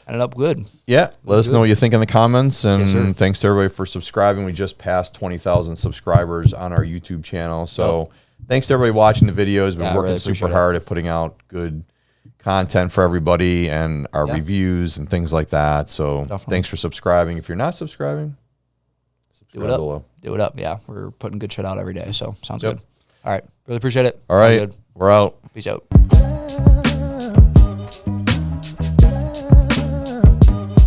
Ended up good. Yeah. Let us know what you think in the comments. And thanks to everybody for subscribing. We just passed 20,000 subscribers on our YouTube channel. So thanks to everybody watching the videos. We've been working super hard at putting out good content for everybody and our reviews and things like that. So thanks for subscribing. If you're not subscribing, subscribe below. Do it up. Yeah. We're putting good shit out every day. So sounds good. All right. Really appreciate it. All right. We're out. Peace out.